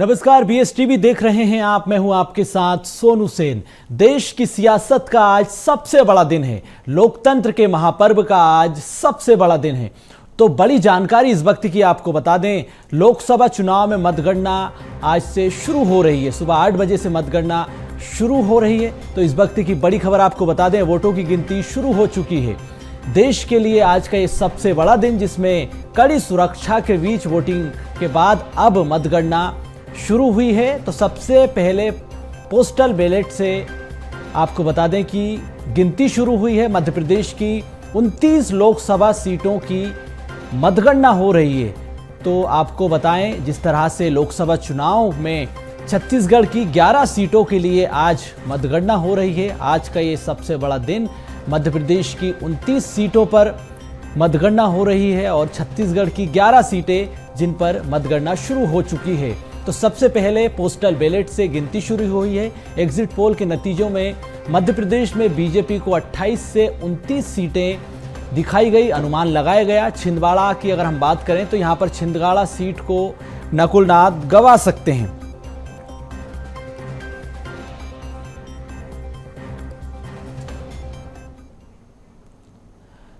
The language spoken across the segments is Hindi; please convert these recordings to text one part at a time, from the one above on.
नमस्कार, बीएसटीवी देख रहे हैं आप। मैं हूं आपके साथ सोनू सेन। देश की सियासत का आज सबसे बड़ा दिन है। लोकतंत्र के महापर्व का आज सबसे बड़ा दिन है। तो बड़ी जानकारी इस वक्त की आपको बता दें, लोकसभा चुनाव में मतगणना आज से शुरू हो रही है। सुबह 8 बजे से मतगणना शुरू हो रही है। तो इस वक्त की बड़ी खबर आपको बता दें, वोटों की गिनती शुरू हो चुकी है। देश के लिए आज का ये सबसे बड़ा दिन, जिसमें कड़ी सुरक्षा के बीच वोटिंग के बाद अब मतगणना शुरू हुई है। तो सबसे पहले पोस्टल बैलेट से आपको बता दें कि गिनती शुरू हुई है। मध्य प्रदेश की 29 लोकसभा सीटों की मतगणना हो रही है। तो आपको बताएं, जिस तरह से लोकसभा चुनाव में छत्तीसगढ़ की 11 सीटों के लिए आज मतगणना हो रही है। आज का ये सबसे बड़ा दिन, मध्य प्रदेश की 29 सीटों पर मतगणना हो रही है और छत्तीसगढ़ की 11 सीटें जिन पर मतगणना शुरू हो चुकी है। तो सबसे पहले पोस्टल बैलेट से गिनती शुरू हुई है। एग्जिट पोल के नतीजों में मध्य प्रदेश में बीजेपी को 28 से 29 सीटें दिखाई गई, अनुमान लगाया गया। छिंदवाड़ा की अगर हम बात करें तो यहां पर छिंदवाड़ा सीट को नकुल नाथ गंवा सकते हैं।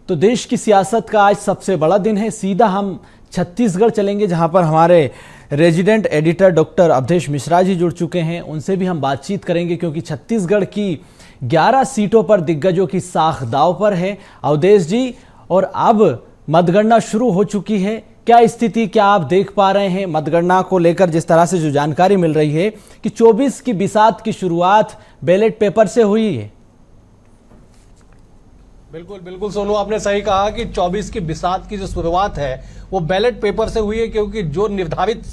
तो देश की सियासत का आज सबसे बड़ा दिन है। सीधा हम छत्तीसगढ़ चलेंगे, जहां पर हमारे resident editor doctor Awadhesh Mishra ji जुड़ चुके हैं। उनसे भी हम बातचीत करेंगे, क्योंकि छत्तीसगढ़ की 11 सीटों पर दिग्गजों की साख दांव पर है। अवधेश जी, और अब मतगणना शुरू हो चुकी है, क्या स्थिति क्या आप देख पा रहे हैं मतगणना को लेकर? जिस तरह से जो जानकारी मिल रही है कि 24 की बिसात की शुरुआत बैलेट पेपर से हुई है। बिल्कुल बिल्कुल सोनू, आपने सही कहा कि 24 की बिसात की जो शुरुआत है वो बैलेट पेपर से हुई है, क्योंकि जो निर्धारित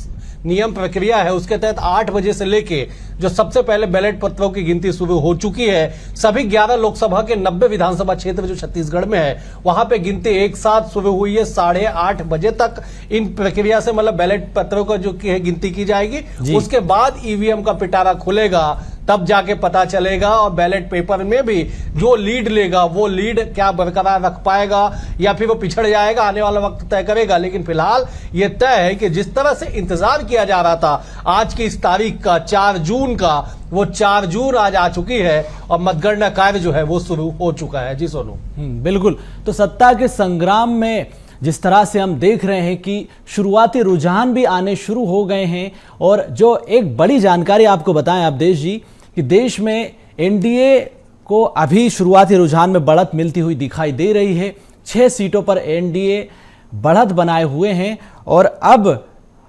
नियम प्रक्रिया है उसके तहत 8 बजे से लेके जो सबसे पहले बैलेट पत्रों की गिनती शुरू हो चुकी है। सभी 11 लोकसभा के 90 विधानसभा क्षेत्र जो छत्तीसगढ़ में है वहां पे गिनती एक साथ शुरू हुई है। 8:30 बजे तक इन प्रक्रिया से मतलब बैलेट पत्रों का जो गिनती की जाएगी। उसके बाद ईवीएम का पिटारा खुलेगा, तब जाके पता चलेगा। और बैलेट पेपर में भी जो लीड लेगा वो लीड क्या बरकरार रख पाएगा या फिर वो पिछड़ जाएगा, आने वाला वक्त तय करेगा। लेकिन फिलहाल ये तय है कि जिस तरह से इंतजार किया जा रहा था आज की इस तारीख का, 4 जून का, वो 4 जून आज आ चुकी है और मतगणना कार्य जो है वो शुरू हो चुका है। जी सोनू, बिल्कुल। तो सत्ता के संग्राम में जिस तरह से हम देख रहे हैं कि शुरुआती रुझान भी आने शुरू हो गए हैं। और जो एक बड़ी जानकारी आपको बताएं अवधेश जी, कि देश में एनडीए को अभी शुरुआती रुझान में बढ़त मिलती हुई दिखाई दे रही है। 6 सीटों पर एनडीए बढ़त बनाए हुए हैं। और अब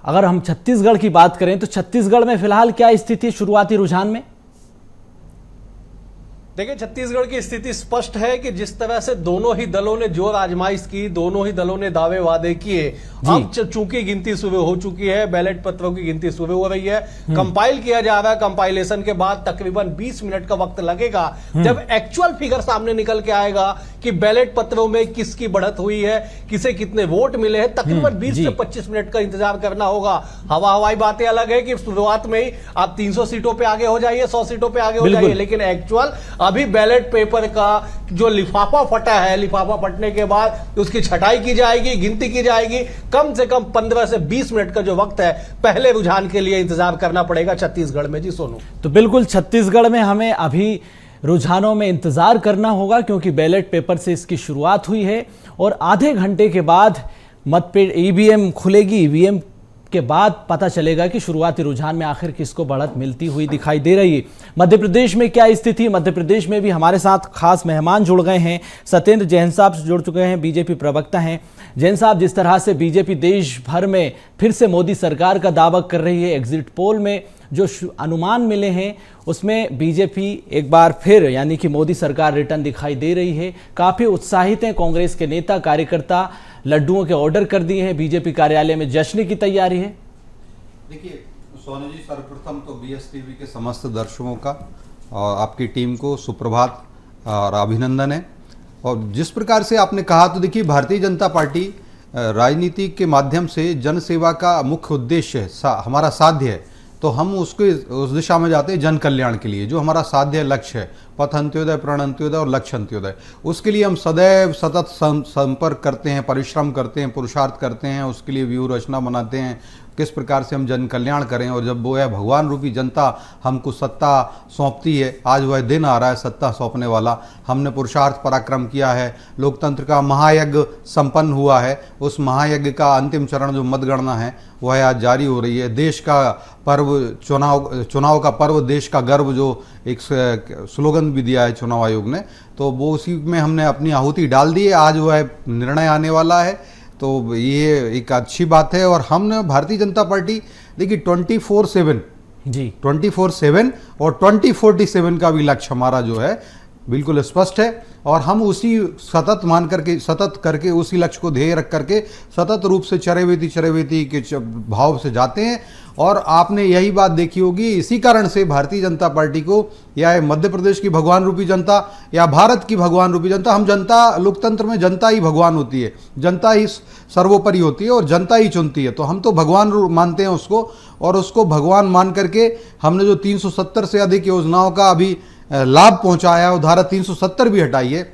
अगर हम छत्तीसगढ़ की बात करें तो छत्तीसगढ़ में फिलहाल क्या स्थिति है शुरुआती रुझान में? देखिए, छत्तीसगढ़ की स्थिति स्पष्ट है कि जिस तरह से दोनों ही दलों ने जोर आजमाइश की, दोनों ही दलों ने दावे वादे किए, अब चूंकि गिनती शुरू हो चुकी है, बैलेट पत्रों की गिनती शुरू हो रही है, कंपाइल किया जा रहा है। कंपाइलेशन के बाद तकरीबन 20 मिनट का वक्त लगेगा, जब एक्चुअल फिगर सामने निकल के आएगा कि बैलेट पत्रों में किसकी बढ़त हुई है, किसे कितने वोट मिले हैं। तकरीबन 20 से 25 मिनट का इंतजार करना होगा। हवाई बातें अलग है कि शुरुआत में ही आप 300 सीटों पर आगे हो जाइए, 100 सीटों पर आगे हो जाइए, लेकिन एक्चुअल अभी बैलेट पेपर का जो लिफाफा फटा है, लिफाफा फटने के बाद उसकी छटाई की जाएगी, गिनती की जाएगी। कम से कम 15 से 20 मिनट का जो वक्त है पहले रुझान के लिए इंतजार करना पड़ेगा छत्तीसगढ़ में। जी सोनू, तो बिल्कुल छत्तीसगढ़ में हमें अभी रुझानों में इंतजार करना होगा, क्योंकि बैलेट पेपर से इसकी शुरुआत हुई है और आधे घंटे के बाद ईवीएम खुलेगी। ईवीएम के बाद पता चलेगा कि शुरुआती रुझान में आखिर किसको बढ़त मिलती हुई दिखाई दे रही है। मध्य प्रदेश में क्या स्थिति? मध्य प्रदेश में भी हमारे साथ खास मेहमान जुड़ गए हैं। सत्येंद्र जैन साहब जुड़ चुके हैं, बीजेपी प्रवक्ता हैं। जैन साहब, जिस तरह से बीजेपी देश भर में फिर से मोदी सरकार का दावा कर रही है, एग्जिट पोल में जो अनुमान मिले हैं उसमें बीजेपी एक बार फिर यानी कि मोदी सरकार रिटर्न दिखाई दे रही है। काफ़ी उत्साहित हैं कांग्रेस के नेता कार्यकर्ता, लड्डुओं के ऑर्डर कर दिए हैं। बीजेपी कार्यालय में जश्न की तैयारी है। देखिए सोनू जी, सर्वप्रथम तो बीएसटीवी के समस्त दर्शकों का और आपकी टीम को सुप्रभात और अभिनंदन है। और जिस प्रकार से आपने कहा, तो देखिए भारतीय जनता पार्टी राजनीति के माध्यम से जनसेवा का मुख्य उद्देश्य हमारा साध्य है। तो हम उसके उस दिशा में जाते हैं जन कल्याण के लिए, जो हमारा साध्य लक्ष्य है, पथ अंत्योदय, प्रण अंत्योदय और लक्ष्य अंत्योदय। उसके लिए हम सदैव सतत संपर्क करते हैं, परिश्रम करते हैं, पुरुषार्थ करते हैं, उसके लिए व्यूह रचना बनाते हैं, किस प्रकार से हम जन कल्याण करें। और जब वो है भगवान रूपी जनता हमको सत्ता सौंपती है, आज वह दिन आ रहा है सत्ता सौंपने वाला। हमने पुरुषार्थ पराक्रम किया है, लोकतंत्र का महायज्ञ संपन्न हुआ है। उस महायज्ञ का अंतिम चरण जो मतगणना है वह आज जारी हो रही है। देश का पर्व चुनाव का पर्व, देश का गर्व, जो एक स्लोगन भी दिया है चुनाव आयोग ने, तो वो उसी में हमने अपनी आहुति डाल दी है। आज वह निर्णय आने वाला है, तो ये एक अच्छी बात है। और हमने भारतीय जनता पार्टी देखिए 24/7 जी 24/7 और 2047 का भी लक्ष्य हमारा जो है बिल्कुल स्पष्ट है। और हम उसी सतत करके उसी लक्ष्य को ध्येय रख करके सतत रूप से चरैवेती के भाव से जाते हैं। और आपने यही बात देखी होगी, इसी कारण से भारतीय जनता पार्टी को, या मध्य प्रदेश की भगवान रूपी जनता या भारत की भगवान रूपी जनता, हम जनता, लोकतंत्र में जनता ही भगवान होती है, जनता ही सर्वोपरि होती है और जनता ही चुनती है। तो हम तो भगवान मानते हैं उसको, और उसको भगवान मान करके हमने जो 370 से अधिक योजनाओं का अभी लाभ पहुंचाया, और धारा 370 भी हटाई है।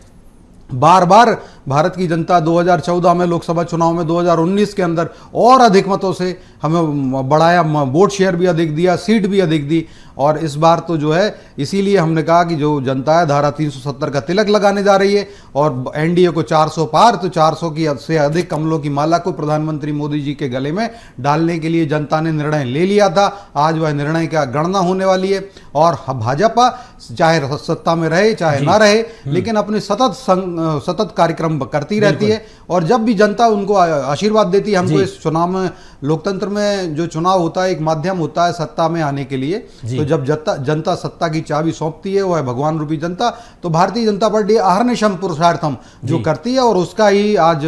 बार बार भारत की जनता 2014 में लोकसभा चुनाव में, 2019 के अंदर और अधिक मतों से हमें बढ़ाया, वोट शेयर भी अधिक दिया, सीट भी अधिक दी। और इस बार तो जो है इसीलिए हमने कहा कि जो जनता है धारा 370 का तिलक लगाने जा रही है, और एनडीए को 400 पार, तो 400 की से अधिक कमलों की माला को प्रधानमंत्री मोदी जी के गले में डालने के लिए जनता ने निर्णय ले लिया था। आज वह निर्णय का गणना होने वाली है। और भाजपा चाहे सत्ता में रहे चाहे ना रहे, लेकिन अपने सतत कार्यक्रम करती रहती है। और जब भी जनता उनको आशीर्वाद देती है, हमको इस चुनाव में, लोकतंत्र में जो चुनाव होता है एक माध्यम होता है सत्ता में आने के लिए, तो जब जनता सत्ता की चाबी सौंपती है, वह है भगवान रूपी जनता, तो भारतीय जनता पार्टी अहर्निशम पुरुषार्थम जो करती है, और उसका ही आज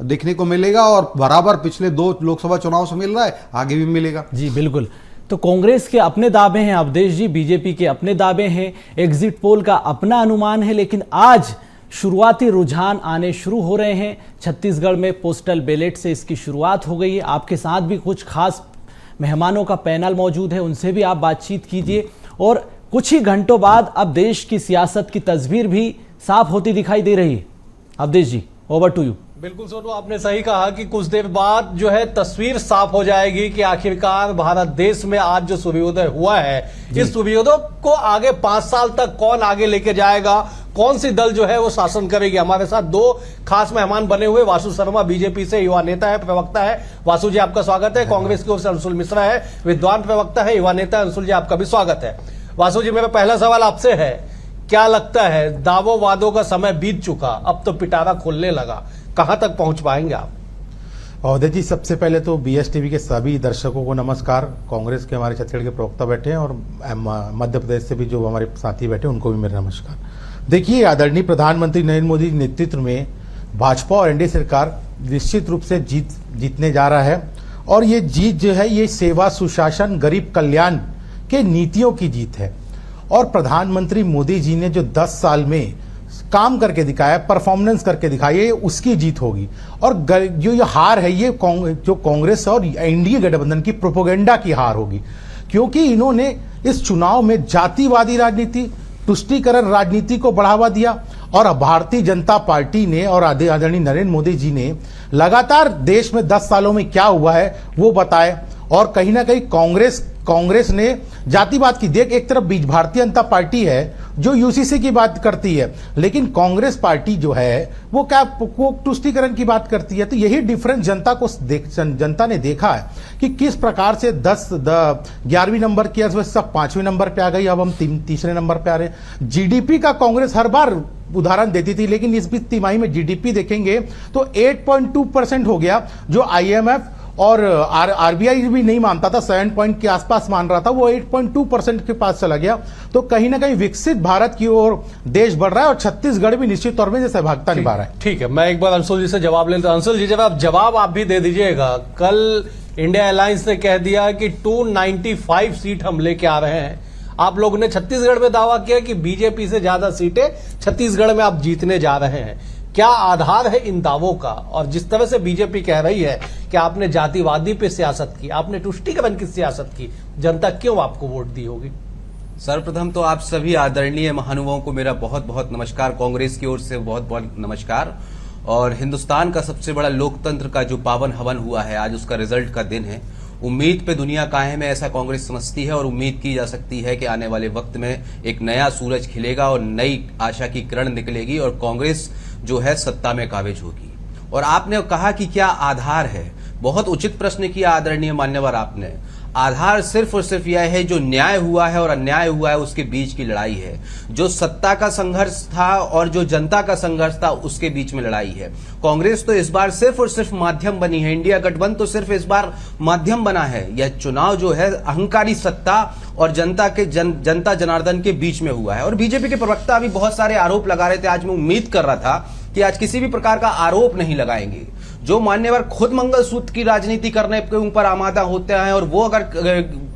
देखने को मिलेगा। और बराबर पिछले 2 लोकसभा चुनाव से मिल रहा है, आगे भी मिलेगा। जी बिल्कुल। तो कांग्रेस के अपने दावे हैं अवधेश जी, बीजेपी के अपने दावे हैं, एग्जिट पोल का अपना अनुमान है, लेकिन आज शुरुआती रुझान आने शुरू हो रहे हैं। छत्तीसगढ़ में पोस्टल बैलेट से इसकी शुरुआत हो गई है। आपके साथ भी कुछ खास मेहमानों का पैनल मौजूद है, उनसे भी आप बातचीत कीजिए। और कुछ ही घंटों बाद अब देश की सियासत की तस्वीर भी साफ होती दिखाई दे रही है। अवधेश जी, ओवर टू यू। बिल्कुल सोनू, आपने सही कहा कि कुछ देर बाद जो है तस्वीर साफ हो जाएगी कि आखिरकार भारत देश में आज जो सूर्योदय हुआ है, इस सूर्योदय को आगे 5 साल तक कौन आगे लेके जाएगा, कौन सी दल जो है वो शासन करेगी। हमारे साथ 2 खास मेहमान बने हुए, वासु शर्मा बीजेपी से युवा नेता है, प्रवक्ता है। वासु जी आपका स्वागत है। कांग्रेस की ओर से अंशुल मिश्रा है, विद्वान प्रवक्ता है, युवा नेता। अंशुल जी आपका भी स्वागत है। वासु जी, मेरा पहला सवाल आपसे है, क्या लगता है दावों वादों का समय बीत चुका, अब तो पिटारा खुलने लगा, कहां तक पहुंच पाएंगे आप? अवधेश जी, सबसे पहले तो बीएस टीवी के सभी दर्शकों को नमस्कार। कांग्रेस के हमारे छत्तीसगढ़ के प्रवक्ता बैठे हैं, और मध्य प्रदेश से भी जो हमारे साथी बैठे हैं उनको भी मेरा नमस्कार। देखिए, आदरणीय प्रधानमंत्री नरेंद्र मोदी के नेतृत्व में भाजपा और एनडीए सरकार निश्चित रूप से जीतने जा रहा है। और ये जीत जो है, ये सेवा, सुशासन, गरीब कल्याण के नीतियों की जीत है। और प्रधानमंत्री मोदी जी ने जो 10 साल में काम करके दिखाया, परफॉर्मेंस करके दिखाया, ये उसकी जीत होगी। और जो ये हार है, ये जो कांग्रेस और एनडीए गठबंधन की प्रोपेगेंडा की हार होगी, क्योंकि इन्होंने इस चुनाव में जातिवादी राजनीति, तुष्टीकरण राजनीति को बढ़ावा दिया। और भारतीय जनता पार्टी ने और आदरणीय नरेंद्र मोदी जी ने लगातार देश में 10 सालों में क्या हुआ है वो बताए। और कहीं ना कहीं कांग्रेस ने जातिवाद की, देख, एक तरफ भारतीय जनता पार्टी है जो यूसीसी की बात करती है, लेकिन कांग्रेस पार्टी जो है वो क्या, वो तुष्टीकरण की बात करती है। तो यही डिफरेंस जनता ने देखा है कि किस प्रकार से 11वीं नंबर की अर्थव्यवस्था 5वें नंबर पे आ गई, अब हम तीसरे नंबर पे आ रहे हैं। जीडीपी का कांग्रेस हर बार उदाहरण देती थी, लेकिन इस तिमाही में जीडीपी देखेंगे तो 8.2% हो गया, जो आईएमएफ और आरबीआई भी नहीं मानता था, 7 पॉइंट के आसपास मान रहा था, वो 8.2% के पास चला गया। तो कहीं ना कहीं विकसित भारत की ओर देश बढ़ रहा है, और छत्तीसगढ़ भी निश्चित तौर में सहभागिता निभा रहा है। ठीक है, मैं एक बार अंशुल जी से जवाब लेता हूं। अंशुल जी, जवाब आप भी दे दीजिएगा। कल इंडिया अलायंस ने कह दिया कि 295 सीट हम लेके आ रहे हैं। आप लोगों ने छत्तीसगढ़ में दावा किया कि बीजेपी से ज्यादा सीटें छत्तीसगढ़ में आप जीतने जा रहे हैं। क्या आधार है इन दावों का? और जिस तरह से बीजेपी कह रही है कि आपने जातिवादी पे सियासत की, आपने तुष्टीकरण की सियासत की, जनता क्यों आपको वोट दी होगी? सर्वप्रथम तो आप सभी आदरणीय महानुभावों को मेरा बहुत बहुत नमस्कार, कांग्रेस की ओर से बहुत बहुत नमस्कार। और हिंदुस्तान का सबसे बड़ा लोकतंत्र का जो पावन हवन हुआ है, आज उसका रिजल्ट का दिन है। उम्मीद पे दुनिया कायम है, ऐसा कांग्रेस समझती है और उम्मीद की जा सकती है कि आने वाले वक्त में एक नया सूरज खिलेगा और नई आशा की किरण निकलेगी और कांग्रेस जो है सत्ता में काबिज होगी। और आपने कहा कि क्या आधार है, बहुत उचित प्रश्न किया आदरणीय मान्यवर आपने। आधार सिर्फ और सिर्फ यह है जो न्याय हुआ है और अन्याय हुआ है उसके बीच की लड़ाई है, जो सत्ता का संघर्ष था और जो जनता का संघर्ष था उसके बीच में लड़ाई है। कांग्रेस तो इस बार सिर्फ और सिर्फ माध्यम बनी है, इंडिया गठबंधन तो सिर्फ इस बार माध्यम बना है। यह चुनाव जो है अहंकारी सत्ता और जनता जनार्दन के बीच में हुआ है। और बीजेपी के प्रवक्ता अभी बहुत सारे आरोप लगा रहे थे, आज मैं उम्मीद कर रहा था कि आज किसी भी प्रकार का आरोप नहीं लगाएंगे। जो मान्यवर खुद मंगलसूत्र की राजनीति करने के ऊपर आमादा होते हैं और वो अगर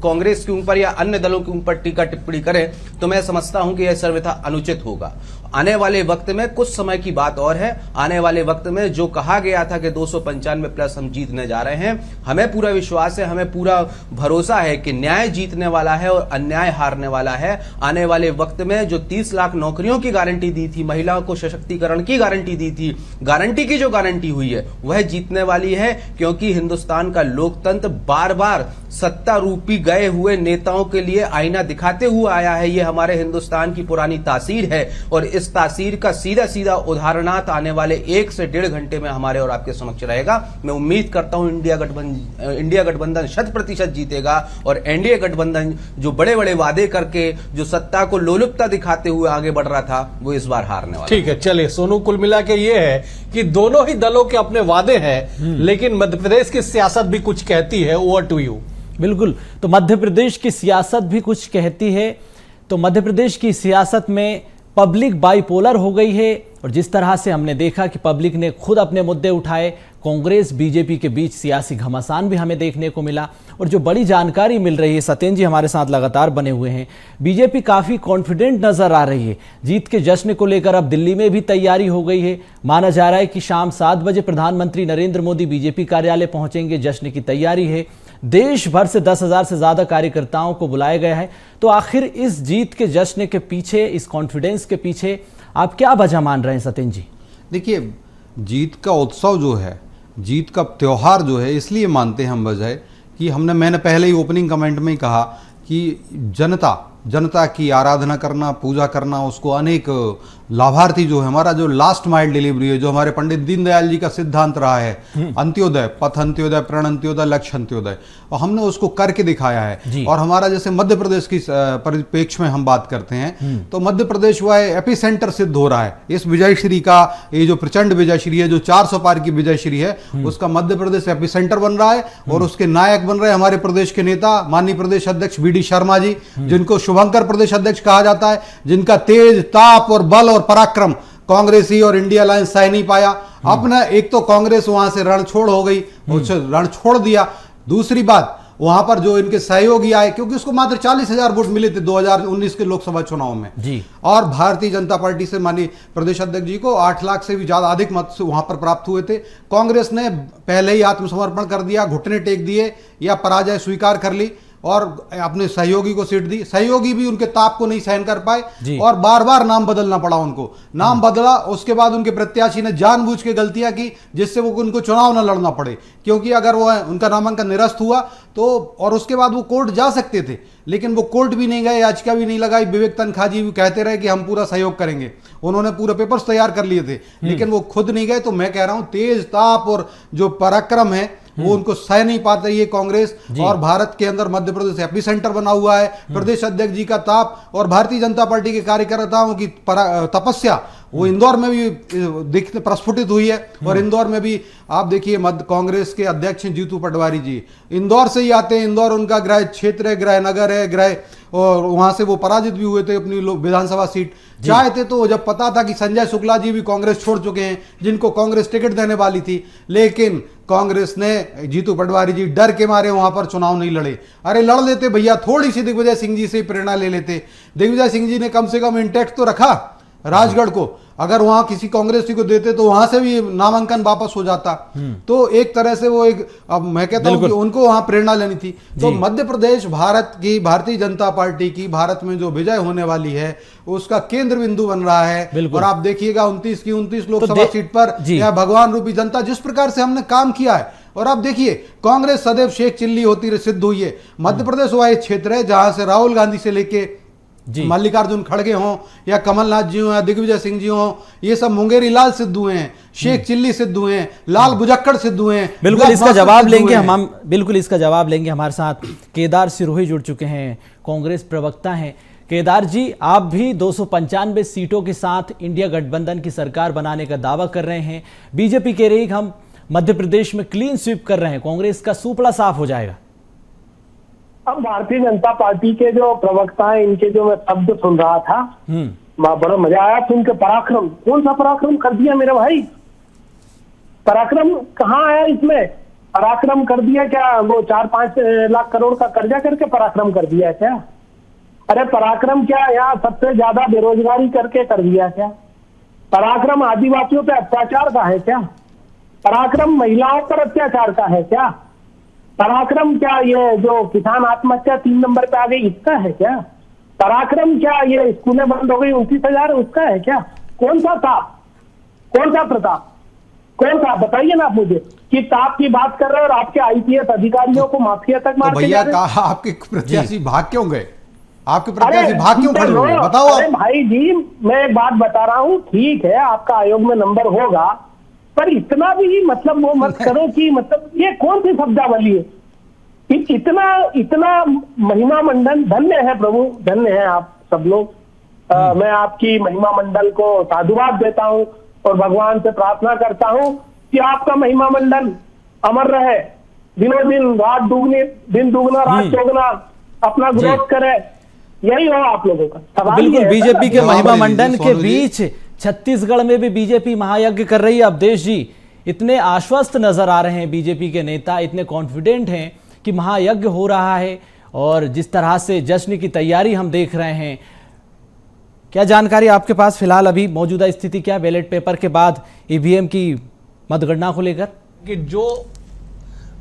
कांग्रेस के ऊपर या अन्य दलों के ऊपर टीका टिप्पणी करें तो मैं समझता हूं कि यह सर्वथा अनुचित होगा। आने वाले वक्त में कुछ समय की बात और है, आने वाले वक्त में जो कहा गया था कि 295 प्लस हम जीतने जा रहे हैं, हमें पूरा विश्वास है, हमें पूरा भरोसा है कि न्याय जीतने वाला है और अन्याय हारने वाला है। आने वाले वक्त में जो 30 लाख नौकरियों की गारंटी दी थी, महिलाओं को सशक्तिकरण की गारंटी दी थी, गारंटी की जो गारंटी हुई है वह जीतने वाली है, क्योंकि हिंदुस्तान का लोकतंत्र बार बार सत्ता रूपी गए हुए नेताओं के लिए आईना दिखाते हुए आया है। यह हमारे हिंदुस्तान की पुरानी तासीर है और इस तासीर का सीधा सीधा उदाहरणार्थ आने वाले 1 से 1.5 घंटे में हमारे और आपके समक्ष रहेगा। मैं उम्मीद करता हूं इंडिया गठबंधन 100% जीतेगा और एनडीए गठबंधन जो बड़े बड़े वादे करके जो सत्ता को लोलुपता दिखाते हुए आगे बढ़ रहा था वो इस बार हारने वाला। ठीक है, चलिए सोनू, कुल मिला के ये है कि दोनों ही दलों के अपने वादे हैं, लेकिन मध्य प्रदेश की सियासत भी कुछ कहती है। Over to you. बिल्कुल, तो मध्य प्रदेश की सियासत भी कुछ कहती है। तो मध्य प्रदेश की सियासत में पब्लिक बाइपोलर हो गई है और जिस तरह से हमने देखा कि पब्लिक ने खुद अपने मुद्दे उठाए, कांग्रेस बीजेपी के बीच सियासी घमासान भी हमें देखने को मिला। और जो बड़ी जानकारी मिल रही है, सत्येंद्र जी हमारे साथ लगातार बने हुए हैं, बीजेपी काफ़ी कॉन्फिडेंट नज़र आ रही है। जीत के जश्न को लेकर अब दिल्ली में भी तैयारी हो गई है। माना जा रहा है कि शाम 7 बजे प्रधानमंत्री नरेंद्र मोदी बीजेपी कार्यालय पहुंचेंगे। जश्न की तैयारी है, देश भर से 10,000 से ज़्यादा कार्यकर्ताओं को बुलाया गया है। तो आखिर इस जीत के जश्न के पीछे, इस कॉन्फिडेंस के पीछे आप क्या वजह मान रहे हैं सत्येंद्र जी? देखिए, जीत का उत्सव जो है, जीत का त्यौहार जो है, इसलिए मानते हैं हम वजह कि मैंने पहले ही ओपनिंग कमेंट में ही कहा कि जनता की आराधना करना, पूजा करना, उसको अनेक लाभार्थी जो है, हमारा जो लास्ट माइल डिलीवरी है, जो हमारे पंडित दीनदयाल जी का सिद्धांत रहा है, अंत्योदय, पथ अंत्योदय, प्रण अंत्योदय, लक्ष्य अंत्योदय, और हमने उसको करके दिखाया है। और हमारा जैसे मध्य प्रदेश की परिप्रेक्ष्य में हम बात करते हैं तो मध्य प्रदेश वह एपी सेंटर सिद्ध हो रहा है। इस विजयश्री का, ये जो प्रचंड विजयश्री है, जो 400 पार की विजयश्री है, उसका मध्य प्रदेश एपी सेंटर बन रहा है और उसके नायक बन रहे हैं हमारे प्रदेश के नेता माननीय प्रदेश अध्यक्ष वी डी शर्मा जी, जिनको शुभंकर प्रदेश अध्यक्ष कहा जाता है, जिनका तेज, ताप और बल और पराक्रम कांग्रेसी और इंडिया अलायंस सह नहीं पाया। अपना एक तो कांग्रेस वहां से रण छोड़ हो गई, रण छोड़ दिया। दूसरी बात, वहां पर जो इनके सहयोगी आए, क्योंकि उसको मात्र 40,000 वोट मिले थे 2019 के लोकसभा चुनाव में जी। और भारतीय जनता पार्टी से माननीय प्रदेश अध्यक्ष जी को 8 लाख से भी ज्यादा अधिक मत वहां पर प्राप्त हुए थे। कांग्रेस ने पहले ही आत्मसमर्पण कर दिया, घुटने टेक दिए या पराजय स्वीकार कर ली और अपने सहयोगी को सीट दी। सहयोगी भी उनके ताप को नहीं सहन कर पाए और बार बार नाम बदलना पड़ा उनको। नाम बदला, उसके बाद उनके प्रत्याशी ने जानबूझ के गलतियां की जिससे वो उनको चुनाव न लड़ना पड़े, क्योंकि अगर वो उनका नामांकन निरस्त हुआ तो, और उसके बाद वो कोर्ट जा सकते थे, लेकिन वो कोर्ट भी नहीं गए, याचिका भी नहीं लगाई। विवेक तनखा जी भी कहते रहे कि हम पूरा सहयोग करेंगे, उन्होंने पूरे पेपर्स तैयार कर लिए थे, लेकिन वो खुद नहीं गए। तो मैं कह रहा हूं, तेज ताप और जो पराक्रम है वो उनको सह नहीं पाते ये कांग्रेस। और भारत के अंदर मध्य प्रदेश एपी सेंटर बना हुआ है, प्रदेश अध्यक्ष जी का ताप और भारतीय जनता पार्टी के कार्यकर्ताओं की तपस्या वो इंदौर में भी प्रस्फुटित हुई है। और इंदौर में भी आप देखिए, मध्य कांग्रेस के अध्यक्ष जीतू पटवारी जी इंदौर से ही आते हैं। इंदौर उनका गृह क्षेत्र है, गृह नगर है, गृह, और वहां से वो पराजित भी हुए थे अपनी विधानसभा सीट। चाहे थे तो जब पता था कि संजय शुक्ला जी भी कांग्रेस छोड़ चुके हैं, जिनको कांग्रेस टिकट देने वाली थी, लेकिन कांग्रेस ने, जीतू पटवारी जी डर के मारे वहां पर चुनाव नहीं लड़े। अरे लड़ लेते भैया, थोड़ी सी दिग्विजय सिंह जी से प्रेरणा ले लेते। दिग्विजय सिंह जी ने कम से कम इंटैक्ट तो रखा राजगढ़ को, अगर वहां किसी कांग्रेसी को देते तो वहां से भी नामांकन वापस हो जाता। तो एक तरह से वो एक, अब मैं कहता हूं कि उनको वहां प्रेरणा लेनी थी। तो मध्य प्रदेश भारत की, भारतीय जनता पार्टी की भारत में जो विजय होने वाली है उसका केंद्र बिंदु बन रहा है। और आप देखिएगा 29 की 29 लोकसभा सीट पर यह भगवान रूपी जनता, जिस प्रकार से हमने काम किया है, और अब देखिए कांग्रेस सदैव शेख चिल्ली होती सिद्ध हुई है। मध्य प्रदेश वह एक क्षेत्र है जहां से राहुल गांधी से लेके मल्लिकार्जुन खड़गे हों या कमलनाथ जी हों या दिग्विजय सिंह जी हों, ये सब मुंगेरी लाल सिद्ध हुए हैं, शेख चिल्ली सिद्ध हुए हैं, लाल बुजक्कड़ सिद्ध हुए हैं। बिल्कुल इसका जवाब लेंगे हम बिल्कुल इसका जवाब लेंगे। हमारे साथ केदार सिरोही जुड़ चुके हैं, कांग्रेस प्रवक्ता हैं। केदार जी, आप भी 295 सीटों के साथ इंडिया गठबंधन की सरकार बनाने का दावा कर रहे हैं। बीजेपी कह रही है कि हम मध्य प्रदेश में क्लीन स्वीप कर रहे हैं, कांग्रेस का सूपड़ा साफ हो जाएगा। अब भारतीय जनता पार्टी के जो प्रवक्ता हैं, इनके जो मैं शब्द सुन रहा था, बड़ा मजा आया सुन के। पराक्रम, कौन सा पराक्रम कर दिया मेरे भाई? पराक्रम कहाँ आया इसमें? पराक्रम कर दिया क्या? वो 4-5 लाख करोड़ का कर्जा करके पराक्रम कर दिया है क्या? अरे पराक्रम क्या, यहाँ सबसे ज्यादा बेरोजगारी करके कर दिया क्या? पराक्रम आदिवासियों पे अत्याचार का है क्या? पराक्रम महिलाओं पर अत्याचार का है क्या? पराक्रम क्या ये जो किसान आत्महत्या 3 नंबर पे आ गई इसका है क्या? पराक्रम क्या ये स्कूलें बंद हो गई 29,000 उसका है क्या? कौन सा था? कौन सा प्रताप? कौन सा? बताइए ना आप मुझे। कि ताप की बात कर रहे हैं और आपके आईपीएस अधिकारियों को माफिया तक मार के भैया कहा आपके प्रत्याशी भाग क्यों गए? आपके प्रत्याशी भाग क्यों खड़े हुए? बताओ। अरे भाई जी, मैं एक बात बता रहा हूँ, ठीक है आपका आयोग में नंबर होगा, पर इतना भी मतलब वो मत करो कि मतलब ये कौन सी शब्दावली है? इतना महिमा मंडल, धन्य है प्रभु, धन्य है आप सब लोग। मैं आपकी महिमा मंडल को साधुवाद देता हूँ और भगवान से प्रार्थना करता हूँ कि आपका महिमा मंडल अमर रहे, दिनों दिन रात दुगनी, दिन दुगना रात चौगना अपना ग्रोथ करे, यही हो आप लोगों का। बिल्कुल, बीजेपी के महिमा मंडन के बीच छत्तीसगढ़ में भी बीजेपी महायज्ञ कर रही है। अवधेश जी, इतने आश्वस्त नजर आ रहे हैं बीजेपी के नेता, इतने कॉन्फिडेंट हैं कि महायज्ञ हो रहा है, और जिस तरह से जश्न की तैयारी हम देख रहे हैं, क्या जानकारी आपके पास फिलहाल अभी मौजूदा स्थिति क्या बैलेट पेपर के बाद ईवीएम की मतगणना को लेकर? कि जो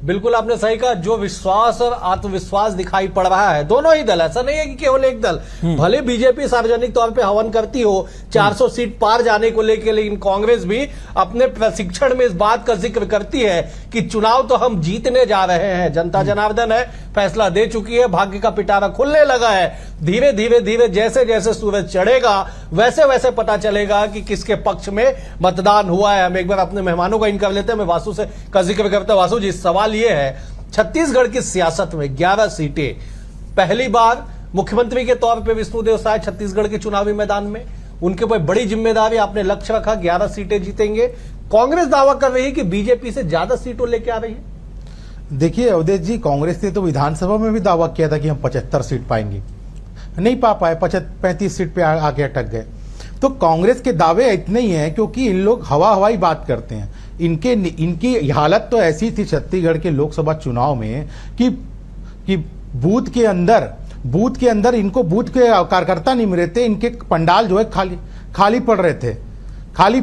बिल्कुल आपने सही कहा, जो विश्वास और आत्मविश्वास दिखाई पड़ रहा है, दोनों ही दल, ऐसा नहीं है कि केवल एक दल। भले बीजेपी सार्वजनिक तौर पे हवन करती हो 400 सीट पार जाने को लेकर, लेकिन कांग्रेस भी अपने प्रशिक्षण में इस बात का जिक्र करती है कि चुनाव तो हम जीतने जा रहे हैं, जनता जनार्दन है, फैसला दे चुकी है, भाग्य का पिटारा खुलने लगा है। धीरे धीरे धीरे जैसे जैसे सूरज चढ़ेगा वैसे वैसे पता चलेगा कि किसके पक्ष में मतदान हुआ है। हम एक बार अपने मेहमानों का इन कर लेते हैं, मैं वासु से का जिक्र करता हूं। वासु जी, सवाल ये है, छत्तीसगढ़ की सियासत में 11 सीटें, पहली बार मुख्यमंत्री के तौर पे विष्णुदेव साय छत्तीसगढ़ के चुनावी मैदान में, उनके ऊपर बड़ी जिम्मेदारी, आपने लक्ष्य रखा 11 सीटें जीतेंगे। कांग्रेस दावा कर रही है कि बीजेपी से ज्यादा सीटों लेके आ रही है। देखिए अवधेश जी, कांग्रेस ने तो विधानसभा में भी दावा किया था कि हम 75 सीट पाएंगे, नहीं पा पाए, 35 सीट पे आके अटक गए। तो कांग्रेस के दावे इतने ही हैं क्योंकि इन लोग हवाई बात करते हैं। इनकी हालत तो ऐसी थी छत्तीसगढ़ के लोकसभा चुनाव में कि बूथ के अंदर इनको बूथ के कार्यकर्ता नहीं मिले थे, इनके पंडाल जो है खाली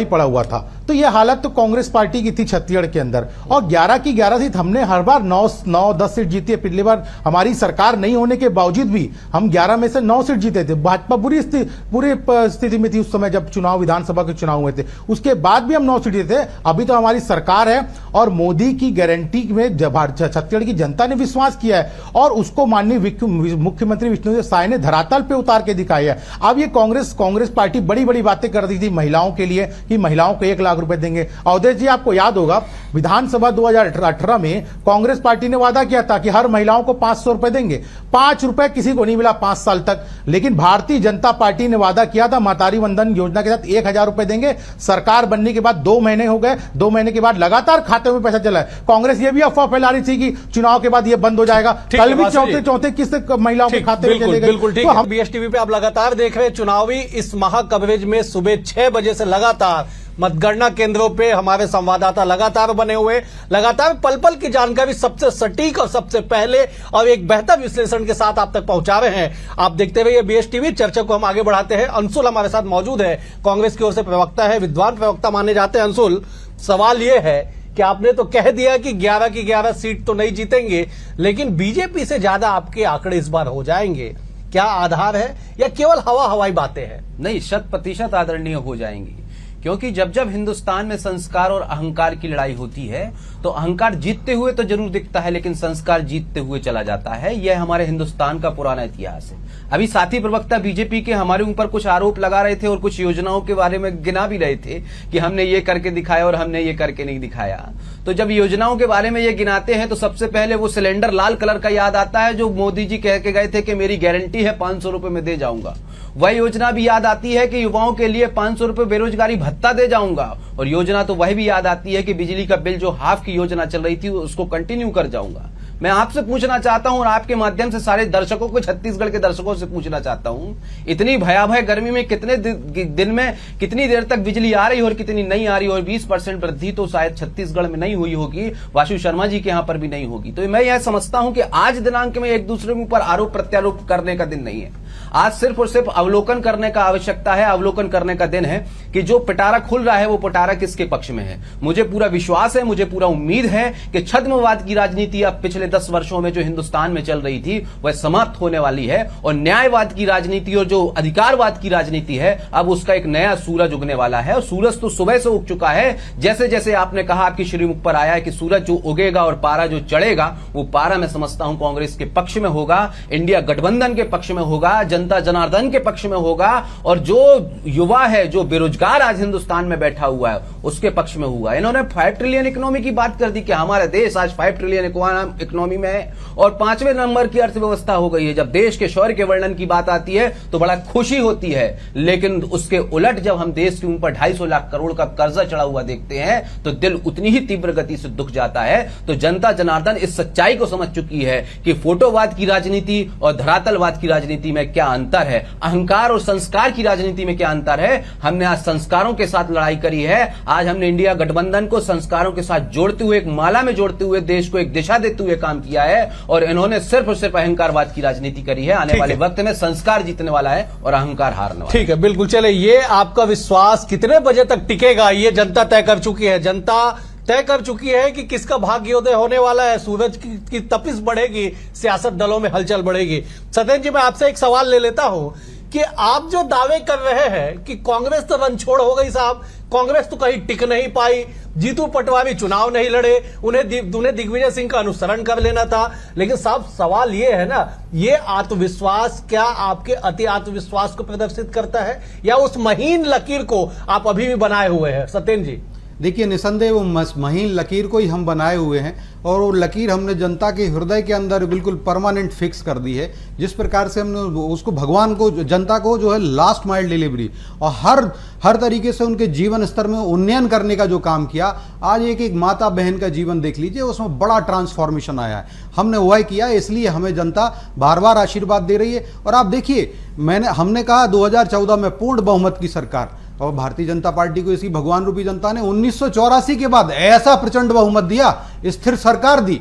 पड़ा हुआ था। तो यह हालत तो कांग्रेस पार्टी की थी छत्तीसगढ़ के अंदर। और 11 की 11 सीट हमने हर बार 9-10 सीट जीती है। पिछली बार हमारी सरकार नहीं होने के बावजूद भी हम 11 में से 9 सीट जीते थे। भाजपा बुरी स्थिति में थी उस समय जब विधानसभा के चुनाव हुए थे, उसके बाद भी हम 9 सीट जीते थे। अभी तो हमारी सरकार है और मोदी की गारंटी में छत्तीसगढ़ की जनता ने विश्वास किया है और उसको माननीय मुख्यमंत्री विष्णुदेव साय ने धरातल पे उतार के दिखाया है। अब ये कांग्रेस पार्टी बड़ी बड़ी बातें कर दी थी महिलाओं के लिए कि महिलाओं को 1 लाख रुपए देंगे। अवधेश जी, आपको याद होगा विधानसभा 2018 में कांग्रेस पार्टी ने वादा किया था कि हर महिलाओं को 500 रुपए देंगे। 5 रुपए किसी को नहीं मिला 5 साल तक। लेकिन भारतीय जनता पार्टी ने वादा किया था मातारी वंदन योजना के तहत 1000 रुपए देंगे। सरकार बनने के बाद 2 महीने हो गए, 2 महीने के बाद लगातार खाते में पैसा चला है। कांग्रेस ये भी अफवाह फैला रही थी कि चुनाव के बाद ये बंद हो जाएगा। कल भी चौथे किस महिलाओं के खाते में चले गए। बिल्कुल ठीक है। बीएसटीवी पे आप लगातार देख रहे हैं चुनावी इस महा कवरेज में सुबह 6 बजे से लगातार मतगणना केंद्रों पे हमारे संवाददाता लगातार बने हुए, लगातार पल पल की जानकारी सबसे सटीक और सबसे पहले और एक बेहतर विश्लेषण के साथ आप तक पहुंचा रहे हैं। आप देखते रहिए बीएसटीवी। चर्चा को हम आगे बढ़ाते हैं। अंशुल हमारे साथ मौजूद है, कांग्रेस की ओर से प्रवक्ता है, विद्वान प्रवक्ता माने जाते हैं। अंशुल, सवाल यह है कि आपने तो कह दिया कि 11 की 11 सीट तो नहीं जीतेंगे, लेकिन बीजेपी से ज्यादा आपके आंकड़े इस बार हो जाएंगे। क्या आधार है या केवल हवाई बातें हैं? नहीं, 100% आदरणीय हो जाएंगी, क्योंकि जब जब हिंदुस्तान में संस्कार और अहंकार की लड़ाई होती है तो अहंकार जीतते हुए तो जरूर दिखता है, लेकिन संस्कार जीतते हुए चला जाता है। यह हमारे हिंदुस्तान का पुराना इतिहास है। अभी साथी प्रवक्ता बीजेपी के हमारे ऊपर कुछ आरोप लगा रहे थे और कुछ योजनाओं के बारे में गिना भी रहे थे कि हमने ये करके दिखाया और हमने ये करके नहीं दिखाया। तो जब योजनाओं के बारे में ये गिनाते हैं तो सबसे पहले वो सिलेंडर लाल कलर का याद आता है जो मोदी जी कह के गए थे कि मेरी गारंटी है 500 रुपए में दे जाऊंगा। वह योजना भी याद आती है कि युवाओं के लिए 500 रुपए बेरोजगारी भत्ता दे जाऊंगा, और योजना तो वह भी याद आती है कि बिजली का बिल जो हाफ की योजना चल रही थी उसको कंटिन्यू कर जाऊंगा। मैं आपसे पूछना चाहता हूं और आपके माध्यम से सारे दर्शकों को, छत्तीसगढ़ के दर्शकों से पूछना चाहता हूं, इतनी भयावह गर्मी में कितने दिन में कितनी देर तक बिजली आ रही है और कितनी नहीं आ रही, और 20% वृद्धि तो शायद छत्तीसगढ़ में नहीं हुई होगी, वासु शर्मा जी के यहां पर भी नहीं होगी। तो मैं यह समझता हूं कि आज दिनांक में एक दूसरे के ऊपर आरोप प्रत्यारोप करने का दिन नहीं है। आज सिर्फ और सिर्फ अवलोकन करने का आवश्यकता है, अवलोकन करने का दिन है कि जो पिटारा खुल रहा है वो पिटारा किसके पक्ष में है। मुझे पूरा विश्वास है, मुझे पूरा उम्मीद है कि छद्मवाद की राजनीति अब पिछले 10 वर्षों में जो हिंदुस्तान में चल रही थी वह समाप्त होने वाली है, और न्यायवाद की राजनीति और जो अधिकारवाद की राजनीति है अब उसका एक नया सूरज उगने वाला है। और सूरज तो सुबह से उग चुका है। जैसे जैसे आपने कहा, आपकी श्रीमुख पर आया है कि सूरज जो उगेगा और पारा जो चढ़ेगा, वो पारा मैं समझता हूं कांग्रेस के पक्ष में होगा, इंडिया गठबंधन के पक्ष में होगा, जनता जनार्दन के पक्ष में होगा, और जो युवा है, जो बेरोजगार आज हिंदुस्तान में बैठा हुआ है, उसके पक्ष में हुआ। इन्होंने 5 ट्रिलियन इकोनॉमी की बात कर दी कि हमारा देश आज 5 ट्रिलियन इकोनॉमी में है और 5वें नंबर की अर्थव्यवस्था हो गई है। जब देश के शौर्य के वर्णन की बात आती है तो बड़ा खुशी होती है, लेकिन उसके उलट जब हम देश के ऊपर 250 लाख करोड़ का कर्जा चढ़ा हुआ देखते हैं तो दिल उतनी ही तीव्र गति से दुख जाता है। तो जनता जनार्दन इस सच्चाई को समझ चुकी है कि फोटोवाद की राजनीति और धरातलवाद की राजनीति में क्या अंतर है, अहंकार और संस्कार की राजनीति में क्या अंतर है। हमने आज संस्कारों के साथ लड़ाई करी है। आज हमने इंडिया गठबंधन को संस्कारों के साथ जोड़ते हुए, एक माला में जोड़ते हुए देश को एक दिशा देते हुए काम किया है, और इन्होंने सिर्फ और सिर्फ अहंकारवाद की राजनीति करी है। आने वाले वक्त में संस्कार जीतने वाला है और अहंकार हारने वाला है। ठीक है, बिल्कुल। चले, ये आपका विश्वास कितने बजे तक टिकेगा ये जनता तय कर चुकी है। जनता तय कर चुकी है कि किसका भाग्योदय होने वाला है, सूरज की तपिश बढ़ेगी, सियासत दलों में हलचल बढ़ेगी। सत्येंद्र जी, मैं आपसे एक सवाल ले लेता हूं कि आप जो दावे कर रहे हैं कि कांग्रेस तो रणछोड़ हो गई साहब, कांग्रेस तो कहीं टिक नहीं पाई, जीतू पटवारी चुनाव नहीं लड़े, उन्हें दिग्विजय सिंह का अनुसरण कर लेना था, लेकिन साहब सवाल ये है ना, ये आत्मविश्वास क्या आपके अति आत्मविश्वास को प्रदर्शित करता है या उस महीन लकीर को आप अभी भी बनाए हुए हैं? सत्येंद्र जी, देखिए, निसंदेह वो महीन लकीर को ही हम बनाए हुए हैं, और वो लकीर हमने जनता के हृदय के अंदर बिल्कुल परमानेंट फिक्स कर दी है। जिस प्रकार से हमने उसको, भगवान को, जनता को जो है लास्ट माइल डिलीवरी और हर तरीके से उनके जीवन स्तर में उन्नयन करने का जो काम किया, आज एक माता बहन का जीवन देख लीजिए, उसमें बड़ा ट्रांसफॉर्मेशन आया है। हमने वह किया, इसलिए हमें जनता बार बार आशीर्वाद दे रही है। और आप देखिए, हमने कहा 2014 में पूर्ण बहुमत की सरकार, और भारतीय जनता पार्टी को इसी भगवान रूपी जनता ने 1984 के बाद ऐसा प्रचंड बहुमत दिया, स्थिर सरकार दी।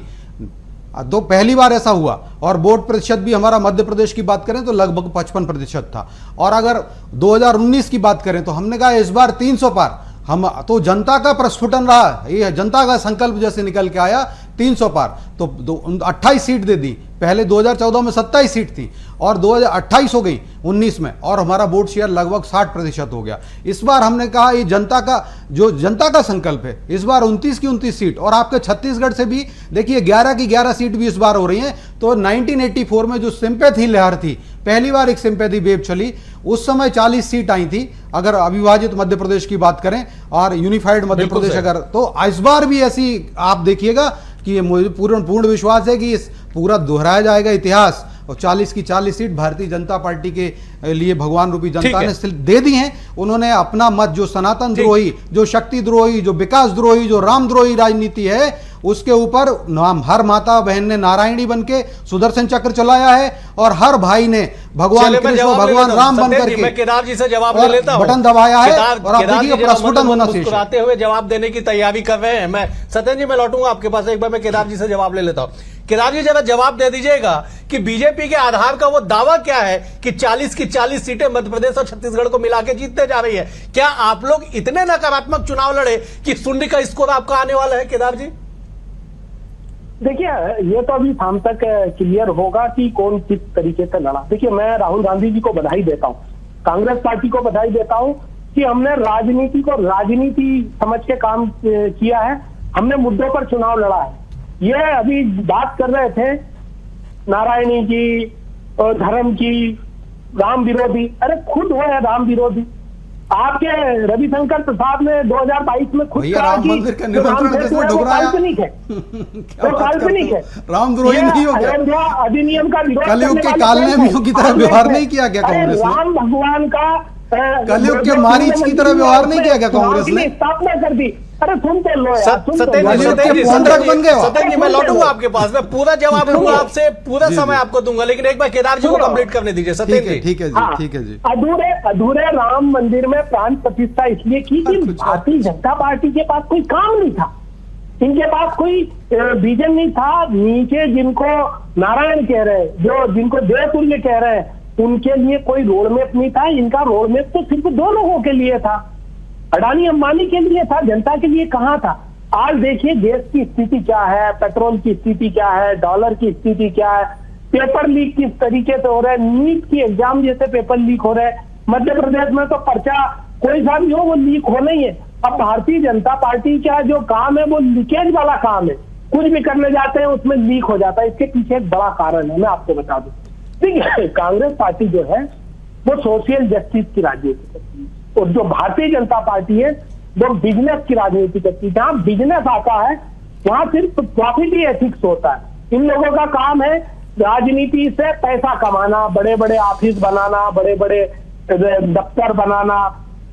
तो पहली बार ऐसा हुआ। और वोट प्रतिशत भी हमारा मध्य प्रदेश की बात करें तो लगभग 55% था। और अगर 2019 की बात करें तो हमने कहा इस बार 300 पार। हम तो जनता का प्रस्फुटन रहा, ये जनता का संकल्प जैसे निकल के आया 300 पार, तो 28 सीट दे दी। पहले 2014 में 27 सीट थी और 2028 हो गई 19 में, और हमारा वोट शेयर लगभग 60% हो गया। इस बार हमने कहा ये जनता का संकल्प है, इस बार 29 की 29 सीट। और आपके छत्तीसगढ़ से भी देखिए 11 की 11 सीट भी इस बार हो रही हैं। तो 1984 में जो सिंपैथी लहर थी, पहली बार एक सिंपैथी वेव चली, उस समय 40 सीट आई थी अगर अविभाजित मध्य प्रदेश की बात करें, और यूनिफाइड मध्य प्रदेश अगर, तो इस बार भी ऐसी आप देखिएगा कि ये मुझे पूर्ण विश्वास है कि इस पूरा दोहराया जाएगा इतिहास, और 40 की 40 सीट भारतीय जनता पार्टी के लिए भगवान रूपी जनता ने दे दी हैं। उन्होंने अपना मत, जो सनातन द्रोही, जो शक्ति द्रोही, जो विकास द्रोही, जो राम द्रोही राजनीति है, उसके ऊपर हर माता बहन ने नारायणी बनके सुदर्शन चक्र चलाया है, और हर भाई ने भगवान कृष्ण, भगवान राम बन करके मैं केदार जी से जवाब ले लेता हूं, बटन दबाया है। और आप देखिए प्रस्फुटन होना शेष है। मुस्कुराते हुए जवाब देने की तैयारी कर रहे हैं। मैं सत्येंद्र जी, मैं लौटूंगा आपके पास, एक बार मैं केदार जी से जवाब ले लेता हूं। केदार जी, जरा जवाब दे दीजिएगा कि बीजेपी के आधार का वो दावा क्या है कि 40 की 40 सीटें मध्य प्रदेश और छत्तीसगढ़ को मिला के जीतने जा रही है। क्या आप लोग इतने नकारात्मक चुनाव लड़े कि शून्य का स्कोर आपका आने वाला है? केदार जी, देखिए, ये तो अभी शाम तक क्लियर होगा कि कौन किस तरीके से लड़ा। देखिए, मैं राहुल गांधी जी को बधाई देता हूं, कांग्रेस पार्टी को बधाई देता हूं कि हमने राजनीति को राजनीति समझ के काम किया है। हमने मुद्दों पर चुनाव लड़ा है। ये अभी बात कर रहे थे नारायणी की और धर्म की, राम विरोधी। अरे खुद हुए हैं राम विरोधी। आपके रविशंकर प्रसाद ने 2022 में खुद भैया कहा राम कि मंदिर का जो निमंत्रण राम कैसे सेतु है वो ठुकराया? काल्पनिक है, क्या वो बात काल्पनिक करते है, हो? रामद्रोही ये नहीं हो क्या? अयोध्या अधिनियम का विरोध कलयुग करने के वाले कालनेमियों कौन की थे? तरह आप व्यवहार देखें, नहीं किया क्या अरे कांग्रेस ने? राम भगवान का कलयुग के मारीच की तरह व्यवहार नहीं किया क्या कांग्रेस ने? स्थापना कर दी। अरे सुन तो लो यार, सुन तो सत्येंद्र लो। जी, कलयुग के सत्येंद्र जी, पुंडरक बन गए हो। सत्येंद्र जी, मैं लौटूंगा आपके पास, मैं पूरा जवाब दूंगा आपसे, पूरा जी, समय जी। आपको दूंगा, लेकिन एक बार केदार जी को सुनो। कंप्लीट करने दीजिए। ठीक सत्येंद्र है जी, ठीक है जी, हाँ, ठीक है जी। अधूरे राम मंदिर में प्राण प्रतिष्ठा इसलिए की कि कुछ भारतीय जनता पार्टी के पास कोई काम नहीं था, इनके पास कोई विजन नहीं था। नीचे जिनको नारायण कह रहे हैं, जो जिनको देवतुल्य कह रहे हैं, उनके लिए कोई रोड मैप नहीं था। इनका रोड मैप तो सिर्फ 2 लोगों के लिए था, अडानी अंबानी के लिए था, जनता के लिए कहाँ था। आज देखिए देश की स्थिति क्या है, पेट्रोल की स्थिति क्या है, डॉलर की स्थिति क्या है, पेपर लीक किस तरीके से हो रहा है, नीट की एग्जाम जैसे पेपर लीक हो रहे हैं। मध्य प्रदेश में तो पर्चा कोई सा भी हो वो लीक होना ही है। अब भारतीय जनता पार्टी का जो काम है वो लीकेज वाला काम है, कुछ भी करने जाते हैं उसमें लीक हो जाता है। इसके पीछे एक बड़ा कारण है, मैं आपको बता दूं। ठीक है, कांग्रेस पार्टी जो है वो सोशल जस्टिस की राजनीति करती है, और जो भारतीय जनता पार्टी है वो बिजनेस की राजनीति करती है। जहां बिजनेस आता है वहां सिर्फ प्रॉफिट ही एथिक्स होता है। इन लोगों का काम है राजनीति से पैसा कमाना, बड़े बड़े ऑफिस बनाना, बड़े बड़े दफ्तर बनाना,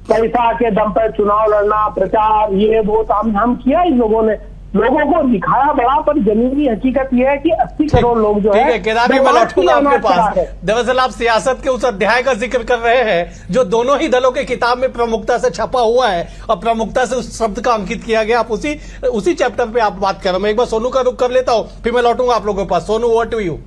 पैसा के दम पर चुनाव लड़ना, प्रचार, ये वो हम किया। इन लोगों ने लोगों को दिखाया बड़ा, पर जमीनी हकीकत यह है कि 80 करोड़ लोग जो ठीक है है केदार जी, मैं लौटूंगा आपके पास। दरअसल आप सियासत के उस अध्याय का जिक्र कर रहे हैं जो दोनों ही दलों के किताब में प्रमुखता से छपा हुआ है और प्रमुखता से उस शब्द का अंकित किया गया। आप उसी चैप्टर पे आप बात कर रहे हैं। मैं एक बार सोनू का रुख कर लेता हूं, फिर मैं लौटूंगा आप लोगों के पास। Sonu, over to you.